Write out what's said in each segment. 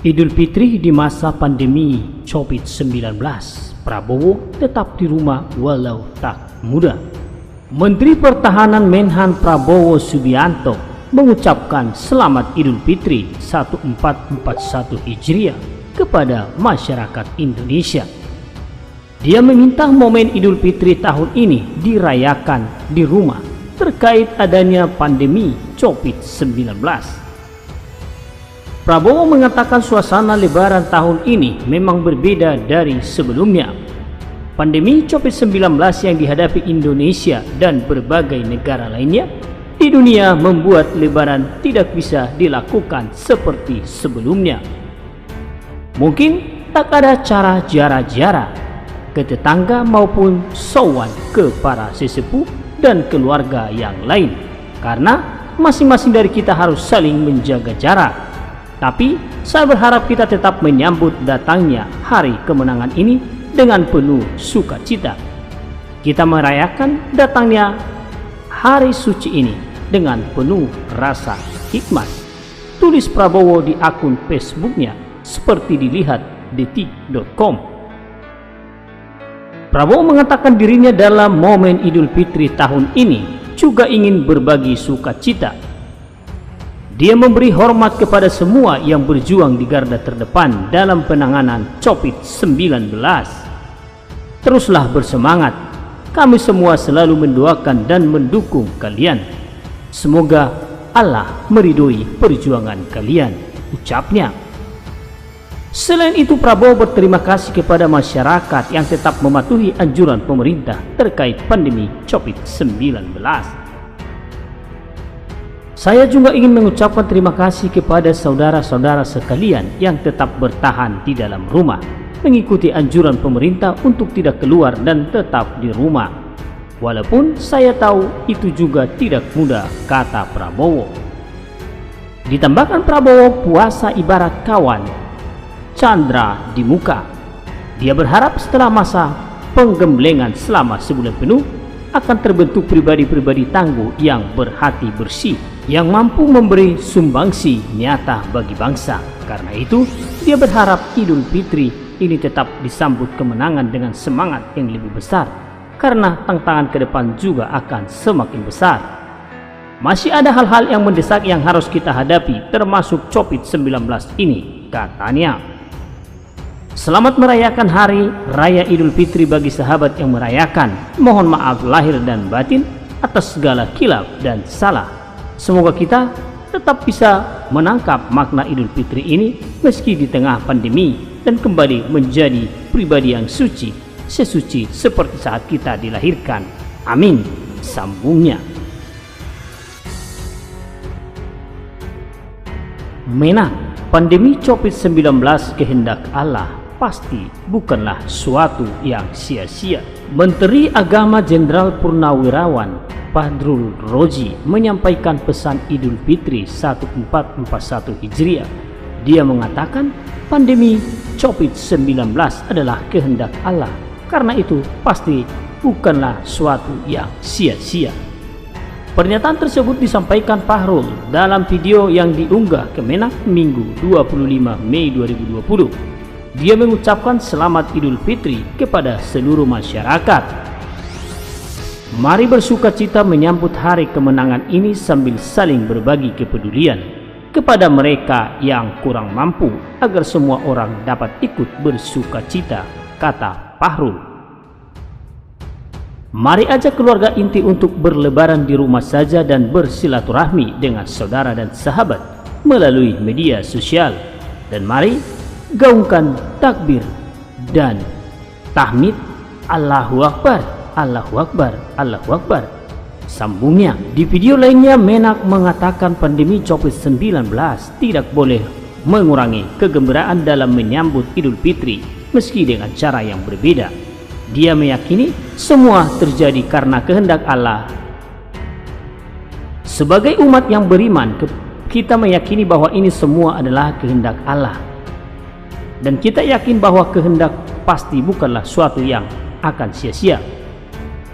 Idul Fitri di masa pandemi COVID-19, Prabowo tetap di rumah walau tak muda. Menteri Pertahanan Menhan Prabowo Subianto mengucapkan selamat Idul Fitri 1441 Hijriah kepada masyarakat Indonesia. Dia meminta momen Idul Fitri tahun ini dirayakan di rumah terkait adanya pandemi COVID-19. Prabowo mengatakan suasana Lebaran tahun ini memang berbeda dari sebelumnya. Pandemi COVID-19 yang dihadapi Indonesia dan berbagai negara lainnya di dunia membuat Lebaran tidak bisa dilakukan seperti sebelumnya. Mungkin tak ada cara ziarah-ziarah ke tetangga maupun sowan ke para sesepuh dan keluarga yang lain, karena masing-masing dari kita harus saling menjaga jarak. Tapi saya berharap kita tetap menyambut datangnya hari kemenangan ini dengan penuh sukacita. Kita merayakan datangnya hari suci ini dengan penuh rasa hikmat, tulis Prabowo di akun Facebooknya seperti dilihat detik.com. Prabowo mengatakan dirinya dalam momen Idul Fitri tahun ini juga ingin berbagi sukacita. Dia memberi hormat kepada semua yang berjuang di garda terdepan dalam penanganan COVID-19. Teruslah bersemangat. Kami semua selalu mendoakan dan mendukung kalian. Semoga Allah meridhoi perjuangan kalian, ucapnya. Selain itu, Prabowo berterima kasih kepada masyarakat yang tetap mematuhi anjuran pemerintah terkait pandemi COVID-19. Saya juga ingin mengucapkan terima kasih kepada saudara-saudara sekalian yang tetap bertahan di dalam rumah, mengikuti anjuran pemerintah untuk tidak keluar dan tetap di rumah. Walaupun saya tahu itu juga tidak mudah, kata Prabowo. Ditambahkan Prabowo, puasa ibarat kawan, candra di muka. Dia berharap setelah masa penggemblengan selama sebulan penuh akan terbentuk pribadi-pribadi tangguh yang berhati bersih, yang mampu memberi sumbangsi nyata bagi bangsa. Karena itu, dia berharap Idul Fitri ini tetap disambut kemenangan dengan semangat yang lebih besar, karena tantangan ke depan juga akan semakin besar. Masih ada hal-hal yang mendesak yang harus kita hadapi, termasuk COVID-19 ini, katanya. Selamat merayakan Hari Raya Idul Fitri bagi sahabat yang merayakan. Mohon maaf lahir dan batin atas segala khilaf dan salah. Semoga kita tetap bisa menangkap makna Idul Fitri ini meski di tengah pandemi dan kembali menjadi pribadi yang suci, sesuci seperti saat kita dilahirkan. Amin, sambungnya. Menang, pandemi COVID-19 kehendak Allah pasti bukanlah suatu yang sia-sia. Menteri Agama Jenderal Purnawirawan Fadrul Rozi menyampaikan pesan Idul Fitri 1441 Hijriah. Dia mengatakan pandemi COVID-19 adalah kehendak Allah, karena itu pasti bukanlah suatu yang sia-sia. Pernyataan tersebut disampaikan Fahrul dalam video yang diunggah ke Menak Minggu 25 Mei 2020. Dia mengucapkan selamat Idul Fitri kepada seluruh masyarakat. Mari bersukacita menyambut hari kemenangan ini sambil saling berbagi kepedulian kepada mereka yang kurang mampu agar semua orang dapat ikut bersukacita, kata Fahrul. Mari ajak keluarga inti untuk berlebaran di rumah saja dan bersilaturahmi dengan saudara dan sahabat melalui media sosial. Dan mari gaungkan takbir dan tahmid Allahu Akbar, Allahu Akbar, Allahu Akbar, sambungnya. Di video lainnya, Menak mengatakan pandemi COVID-19 tidak boleh mengurangi kegembiraan dalam menyambut Idul Fitri meski dengan cara yang berbeda. Dia meyakini semua terjadi karena kehendak Allah. Sebagai umat yang beriman, kita meyakini bahwa ini semua adalah kehendak Allah. Dan kita yakin bahwa kehendak pasti bukanlah suatu yang akan sia-sia.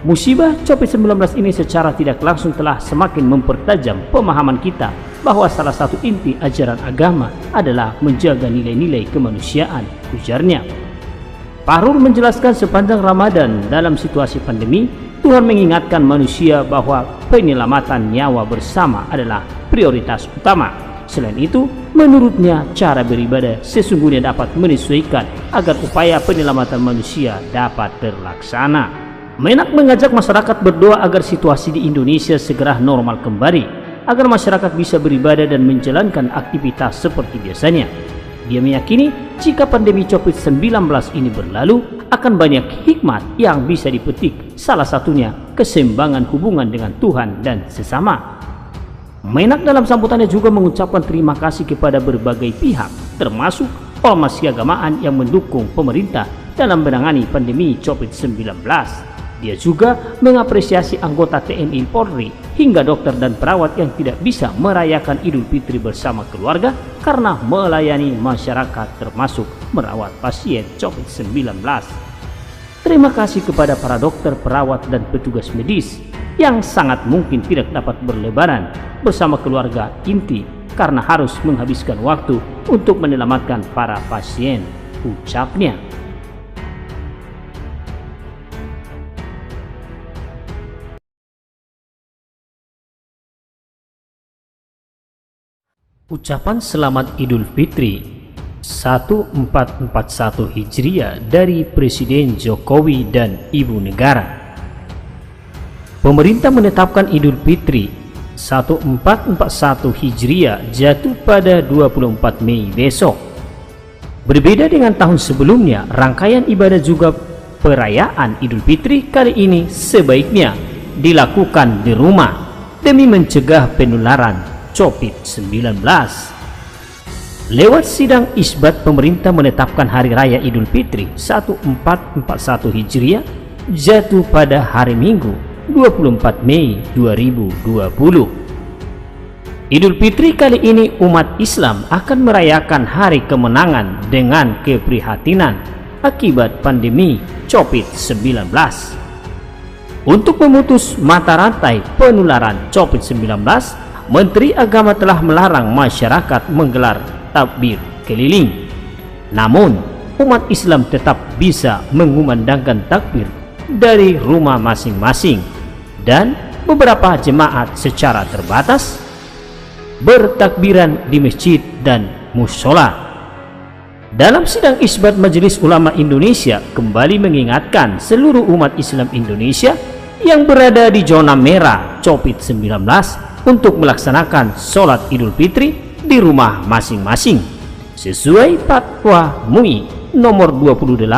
Musibah COVID-19 ini secara tidak langsung telah semakin mempertajam pemahaman kita bahwa salah satu inti ajaran agama adalah menjaga nilai-nilai kemanusiaan, ujarnya. Fahrul menjelaskan sepanjang Ramadan dalam situasi pandemi, Tuhan mengingatkan manusia bahwa penyelamatan nyawa bersama adalah prioritas utama. Selain itu, menurutnya cara beribadah sesungguhnya dapat menyesuaikan agar upaya penyelamatan manusia dapat terlaksana. Menak mengajak masyarakat berdoa agar situasi di Indonesia segera normal kembali, agar masyarakat bisa beribadah dan menjalankan aktivitas seperti biasanya. Dia meyakini jika pandemi COVID-19 ini berlalu, akan banyak hikmat yang bisa dipetik, salah satunya keseimbangan hubungan dengan Tuhan dan sesama. Menak dalam sambutannya juga mengucapkan terima kasih kepada berbagai pihak, termasuk ormas keagamaan yang mendukung pemerintah dalam menangani pandemi COVID-19. Dia juga mengapresiasi anggota TNI Polri hingga dokter dan perawat yang tidak bisa merayakan Idul Fitri bersama keluarga karena melayani masyarakat termasuk merawat pasien COVID-19. Terima kasih kepada para dokter, perawat, dan petugas medis yang sangat mungkin tidak dapat berlebaran bersama keluarga inti karena harus menghabiskan waktu untuk menyelamatkan para pasien, ucapnya. Ucapan selamat Idul Fitri 1441 Hijriah dari Presiden Jokowi dan Ibu Negara. Pemerintah menetapkan Idul Fitri 1441 Hijriah jatuh pada 24 Mei besok. Berbeda dengan tahun sebelumnya, rangkaian ibadah juga perayaan Idul Fitri kali ini sebaiknya dilakukan di rumah demi mencegah penularan COVID-19. Lewat sidang isbat, pemerintah menetapkan Hari Raya Idul Fitri 1441 Hijriah jatuh pada hari Minggu 24 Mei 2020. Idul Fitri kali ini umat Islam akan merayakan hari kemenangan dengan keprihatinan akibat pandemi COVID-19. Untuk memutus mata rantai penularan COVID-19, Menteri Agama telah melarang masyarakat menggelar takbir keliling. Namun, umat Islam tetap bisa mengumandangkan takbir dari rumah masing-masing dan beberapa jemaat secara terbatas bertakbiran di masjid dan musola. Dalam sidang isbat, Majelis Ulama Indonesia kembali mengingatkan seluruh umat Islam Indonesia yang berada di zona merah COVID-19 untuk melaksanakan sholat Idul Fitri di rumah masing-masing sesuai Fatwa MUI nomor 28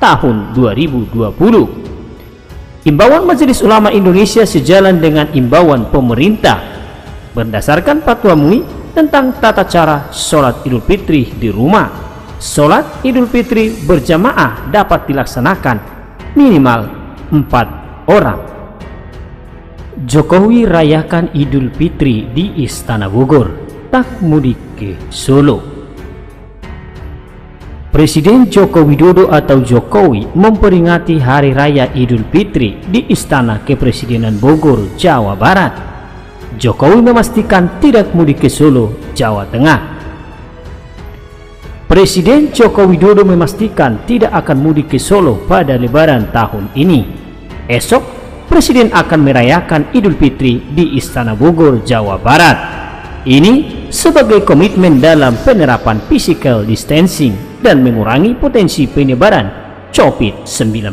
tahun 2020. Imbauan Majelis Ulama Indonesia sejalan dengan imbauan pemerintah berdasarkan Fatwa MUI tentang tata cara sholat Idul Fitri di rumah. Sholat Idul Fitri berjamaah dapat dilaksanakan minimal 4 orang. Jokowi rayakan Idul Fitri di Istana Bogor, tak mudik ke Solo. Presiden Joko Widodo atau Jokowi memperingati Hari Raya Idul Fitri di Istana Kepresidenan Bogor, Jawa Barat. Jokowi memastikan tidak mudik ke Solo, Jawa Tengah. Presiden Joko Widodo memastikan tidak akan mudik ke Solo pada Lebaran tahun ini. Esok Presiden akan merayakan Idul Fitri di Istana Bogor, Jawa Barat. Ini sebagai komitmen dalam penerapan physical distancing dan mengurangi potensi penyebaran COVID-19,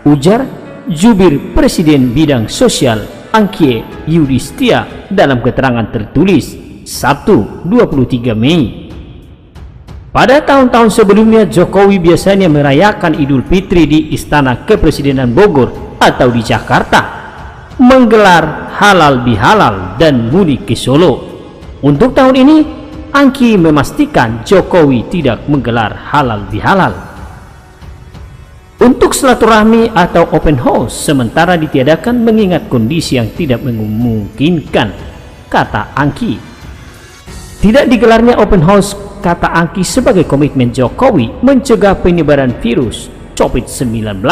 ujar Jubir Presiden Bidang Sosial Angkie Yudhistia dalam keterangan tertulis Sabtu 23 Mei. Pada tahun-tahun sebelumnya, Jokowi biasanya merayakan Idul Fitri di Istana Kepresidenan Bogor atau di Jakarta, menggelar halal bihalal dan mudik ke Solo. Untuk tahun ini, Angki memastikan Jokowi tidak menggelar halal bihalal. Untuk silaturahmi atau open house sementara ditiadakan mengingat kondisi yang tidak memungkinkan, kata Angki. Tidak digelarnya open house, kata Angki, sebagai komitmen Jokowi mencegah penyebaran virus COVID-19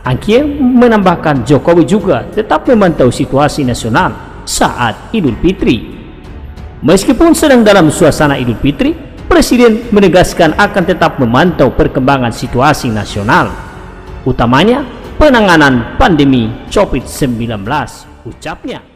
Angkie menambahkan Jokowi juga tetap memantau situasi nasional saat Idul Fitri. Meskipun sedang dalam suasana Idul Fitri, Presiden menegaskan akan tetap memantau perkembangan situasi nasional, utamanya penanganan pandemi COVID-19, ucapnya.